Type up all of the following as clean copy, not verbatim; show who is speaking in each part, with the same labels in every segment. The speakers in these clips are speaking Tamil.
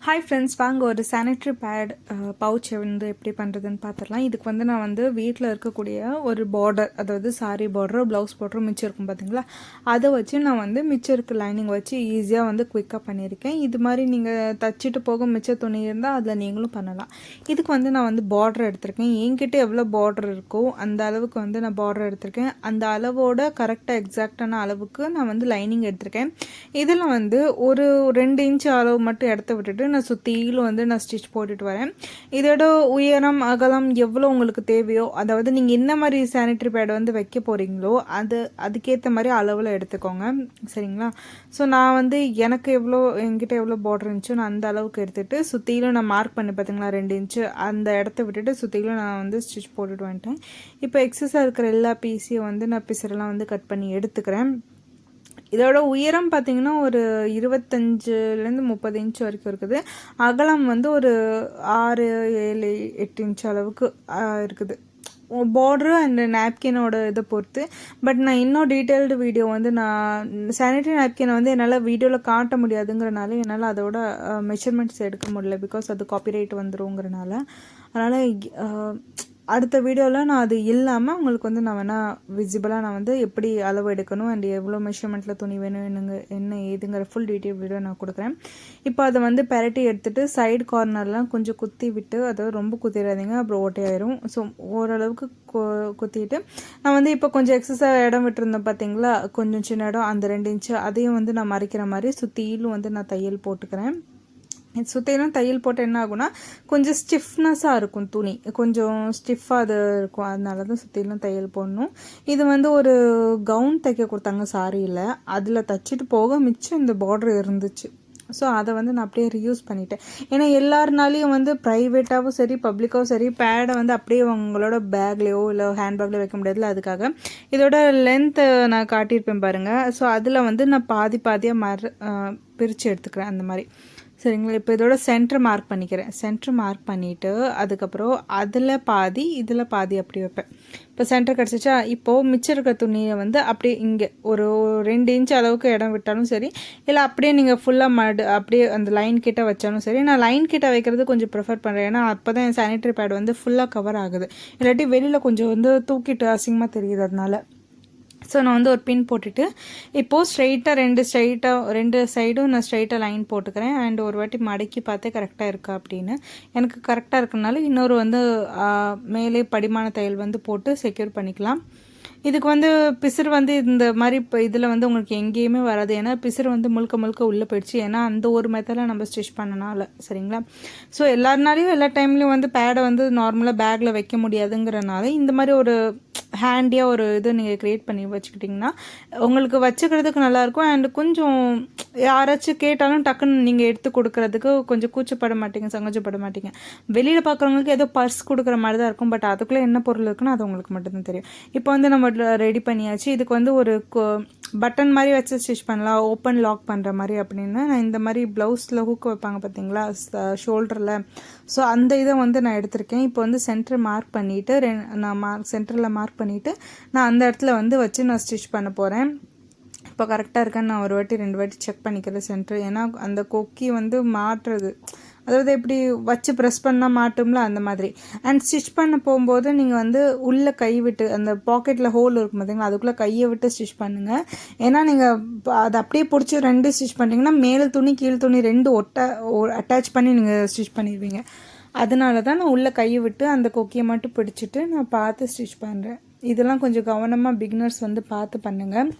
Speaker 1: ஹாய் ஃப்ரெண்ட்ஸ், வாங்க ஒரு சானிட்ரி பேட் பவுச் வந்து எப்படி பண்ணுறதுன்னு பார்த்துடலாம். இதுக்கு வந்து நான் வந்து வீட்டில் இருக்கக்கூடிய ஒரு பார்டர், அதாவது சாரி பார்டரோ ப்ளவுஸ் பார்டரோ மிச்சம் இருக்கும் பார்த்தீங்களா, அதை வச்சு நான் வந்து மிச்சம் இருக்க லைனிங் வச்சு ஈஸியாக வந்து குயிக்காக பண்ணியிருக்கேன். இது மாதிரி நீங்கள் தச்சுட்டு போக மிச்ச துணி இருந்தால் அதில் நீங்களும் பண்ணலாம். இதுக்கு வந்து நான் வந்து பார்டர் எடுத்திருக்கேன். என்கிட்ட எவ்வளோ பார்டர் இருக்கோ அந்த அளவுக்கு வந்து நான் பார்டர் எடுத்திருக்கேன். அந்த அளவோட கரெக்டாக எக்ஸாக்டான அளவுக்கு நான் வந்து லைனிங் எடுத்திருக்கேன். இதில் வந்து ஒரு 2 இன்ச் அளவு மட்டும் இடத்த விட்டுட்டு நான் சுற்றிலும் வந்து நான் ஸ்டிச் போட்டுட்டு வரேன். இதோட உயரம் அகலம் எவ்வளோ உங்களுக்கு தேவையோ, அதாவது நீங்கள் என்ன மாதிரி சானிட்ரி பேட் வந்து வைக்க போகிறீங்களோ அதுக்கேற்ற மாதிரி அளவில் எடுத்துக்கோங்க, சரிங்களா? ஸோ நான் வந்து எனக்கு என்கிட்ட எவ்வளோ பார்டர் இருந்துச்சோ நான் அந்த அளவுக்கு எடுத்துகிட்டு சுற்றிலும் நான் மார்க் பண்ணி பார்த்தீங்களா 2 இன்ச்சு அந்த இடத்த விட்டுட்டு சுற்றிலும் நான் வந்து ஸ்டிச் போட்டுட்டு வந்துட்டேன். இப்போ எக்ஸஸாக இருக்கிற எல்லா பீஸையும் வந்து நான் பீஸரெல்லாம் வந்து கட் பண்ணி எடுத்துக்கிறேன். இதோட உயரம் பார்த்திங்கன்னா ஒரு 25லேருந்து 30 இன்ச் வரைக்கும் இருக்குது. அகலம் வந்து ஒரு 6, 7, 8 இன்ச் அளவுக்கு இருக்குது. பார்டரு அண்ட் நாப்கினோட இதை பொறுத்து. பட் நான் இன்னும் டீட்டெயில்டு வீடியோ வந்து நான் சானிடரி நாப்கினை வந்து என்னால் வீடியோவில் காட்ட முடியாதுங்கிறனால என்னால் அதோட மெஷர்மெண்ட்ஸ் எடுக்க முடியல, பிகாஸ் அது காப்பிரைட் வந்துருங்கிறனால. அதனால் அடுத்த வீடியோவில் நான் அது இல்லாமல் உங்களுக்கு வந்து நான் வேணால் விசிபிளாக நான் வந்து எப்படி அளவு எடுக்கணும் அண்ட் எவ்வளோ மெஷர்மெண்ட்டில் துணி வேணும் என்ன ஏதுங்கிற ஃபுல் டீட்டெயில் வீடியோ நான் கொடுக்குறேன். இப்போ அதை வந்து பெரட்டி எடுத்துகிட்டு சைடு கார்னர்லாம் கொஞ்சம் குத்தி விட்டு, அதாவது ரொம்ப குத்திடாதீங்க, அப்புறம் ஓட்டையாயிரும். ஸோ ஓரளவுக்கு குத்திட்டு நான் வந்து இப்போ கொஞ்சம் எக்ஸஸாக இடம் விட்டுருந்தேன் பார்த்தீங்களா, கொஞ்சம் சின்ன இடம், அந்த 2 இன்ச்சு அதையும் வந்து நான் மறைக்கிற மாதிரி சுற்றிலும் வந்து நான் தையல் போட்டுக்கிறேன். சுற்றிலும் தையல் போட்டு என்ன ஆகும்னா கொஞ்சம் ஸ்டிஃப்னஸாக இருக்கும், துணி கொஞ்சம் ஸ்டிஃபாக அது இருக்கும். அதனால தான் சுற்றிலும் தையல் போடணும். இது வந்து ஒரு கவுன் தைக்க கொடுத்தாங்க சாரியில், அதில் தைச்சிட்டு போக மிச்சம் இந்த பார்டர் இருந்துச்சு. ஸோ அதை வந்து நான் அப்படியே ரீயூஸ் பண்ணிட்டேன். ஏன்னா எல்லாருனாலையும் வந்து ப்ரைவேட்டாகவும் சரி பப்ளிக்காகவும் சரி பேடை வந்து அப்படியே அவங்களோட பேக்லேயோ இல்லை ஹேண்ட்பேக்லேயோ வைக்க முடியாதுல, அதுக்காக இதோட லென்த்தை நான் காட்டியிருப்பேன் பாருங்கள். ஸோ அதில் வந்து நான் பாதியாக பிரித்து எடுத்துக்கிறேன் அந்த மாதிரி, சரிங்களா? இப்போ இதோட சென்டர் மார்க் பண்ணிக்கிறேன். சென்டர் மார்க் பண்ணிவிட்டு அதுக்கப்புறம் அதில் பாதி இதில் பாதி அப்படி வைப்பேன். இப்போ சென்டர் கிடச்சிச்சா, இப்போது மிச்சம் இருக்கிற துணியை வந்து அப்படியே இங்கே ஒரு 2 இன்ச் அளவுக்கு இடம் விட்டாலும் சரி, இல்லை அப்படியே நீங்கள் ஃபுல்லாக அப்படியே அந்த லைன் கிட்ட வச்சாலும் சரி. நான் லைன் கிட்ட வைக்கிறது கொஞ்சம் ப்ரிஃபர் பண்ணுறேன், ஏன்னா அப்போ தான் என் சானிடரி பேட் வந்து ஃபுல்லாக கவர் ஆகுது. இல்லாட்டி வெளியில் கொஞ்சம் வந்து தூக்கிட்டு அசிங்கமாக தெரியுது. அதனால ஸோ நான் வந்து ஒரு பின் போட்டுட்டு இப்போது ஸ்ட்ரைட்டாக ரெண்டு சைடும் நான் ஸ்ட்ரைட்டாக லைன் போட்டுக்கிறேன். அண்ட் ஒரு வாட்டி மடக்கி பார்த்தே கரெக்டாக இருக்கா அப்படின்னு. எனக்கு கரெக்டாக இருக்கனால இன்னொரு வந்து மேலே படிமான தையல் வந்து போட்டு செக்யூர் பண்ணிக்கலாம். இதுக்கு வந்து பிசுறு வந்து இந்த மாதிரி இப்போ இதில் வந்து உங்களுக்கு எங்கேயுமே வராது, ஏன்னா பிசுறு வந்து முழுக்க உள்ளே போயிடுச்சு. ஏன்னா அந்த ஒரு மெத்தடில் நம்ம ஸ்டிச் பண்ணனால, சரிங்களா? ஸோ எல்லாருனாலையும் எல்லா டைம்லேயும் வந்து பேடை வந்து நார்மலாக பேக்கில் வைக்க முடியாதுங்கிறனால இந்த மாதிரி ஒரு ஹேண்டியாக ஒரு இது நீங்கள் க்ரியேட் பண்ணி வச்சுக்கிட்டிங்கன்னா உங்களுக்கு வச்சுக்கிறதுக்கு நல்லாயிருக்கும். அண்ட் கொஞ்சம் யாராச்சும் கேட்டாலும் டக்குன்னு நீங்கள் எடுத்து கொடுக்குறதுக்கு கொஞ்சம் கூச்சப்பட மாட்டீங்க, சங்கோச்சப்பட மாட்டீங்க. வெளியில் பார்க்குறவங்களுக்கு ஏதோ பர்ஸ் கொடுக்குற மாதிரி தான் இருக்கும், பட் அதுக்குள்ளே என்ன பொருள் இருக்குன்னு அது உங்களுக்கு மட்டும்தான் தெரியும். இப்போ வந்து நம்ம ரெடி பண்ணியாச்சு. இதுக்கு வந்து ஒரு பட்டன் மாதிரி வச்சு ஸ்டிச் பண்ணலாம், ஓப்பன் லாக் பண்ணுற மாதிரி அப்படின்னு. நான் இந்த மாதிரி ப்ளவுஸில் ஹூக் வைப்பாங்க பார்த்தீங்களா ஷோல்டரில், ஸோ அந்த இதை வந்து நான் எடுத்திருக்கேன். இப்போ வந்து சென்டர் மார்க் பண்ணிவிட்டு நான் சென்டரில் மார்க் பண்ணிவிட்டு நான் அந்த இடத்துல வந்து வச்சு நான் ஸ்டிச் பண்ண போகிறேன். இப்போ கரெக்டாக இருக்கான்னு நான் ஒரு வாட்டி 2 வாட்டி செக் பண்ணிக்கிறேன் சென்டர். ஏன்னா அந்த கொக்கி வந்து மாட்டுறது, அதாவது எப்படி வச்சு ப்ரெஸ் பண்ணால் மாட்டும்ல அந்த மாதிரி. அண்ட் ஸ்டிச் பண்ண போகும்போது நீங்கள் வந்து உள்ளே கை விட்டு அந்த பாக்கெட்டில் ஹோல் இருக்கும் பார்த்தீங்களா, அதுக்குள்ளே கையை விட்டு ஸ்டிச் பண்ணுங்கள். ஏன்னா நீங்கள் அதை அப்படியே பிடிச்சி 2 ஸ்டிச் பண்ணிங்கன்னா மேல் துணி கீழ் துணி 2 அட்டாச் பண்ணி நீங்கள் ஸ்டிச் பண்ணிடுவீங்க. அதனால தான் நான் உள்ளே கையை விட்டு அந்த கொக்கியை மட்டும் பிடிச்சிட்டு நான் பார்த்து ஸ்டிச் பண்ணுறேன். இதெல்லாம் கொஞ்சம் கவனமாக பிகினர்ஸ் வந்து பார்த்து பண்ணுங்கள்.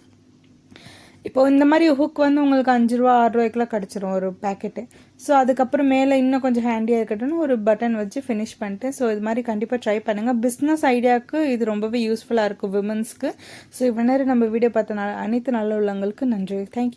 Speaker 1: இப்போ இந்த மாதிரி ஹுக் வந்து உங்களுக்கு 5 ரூபா 6 ரூபாய்க்குலாம் கிடச்சிரும் ஒரு பேக்கெட்டு. ஸோ அதுக்கப்புறம் மேலே இன்னும் கொஞ்சம் ஹேண்டியாக இருக்கட்டும்னு ஒரு பட்டன் வச்சு ஃபினிஷ் பண்ணிட்டு, ஸோ இது மாதிரி கண்டிப்பாக ட்ரை பண்ணுங்கள். பிஸ்னஸ் ஐடியாவுக்கு இது ரொம்பவே யூஸ்ஃபுல்லாக இருக்கும் விமன்ஸ்க்கு. ஸோ இவ்வளோ நேரம் நம்ம வீடியோ பார்த்த அனைத்து நல்ல உள்ளவங்களுக்கு நன்றி. தேங்க்யூ.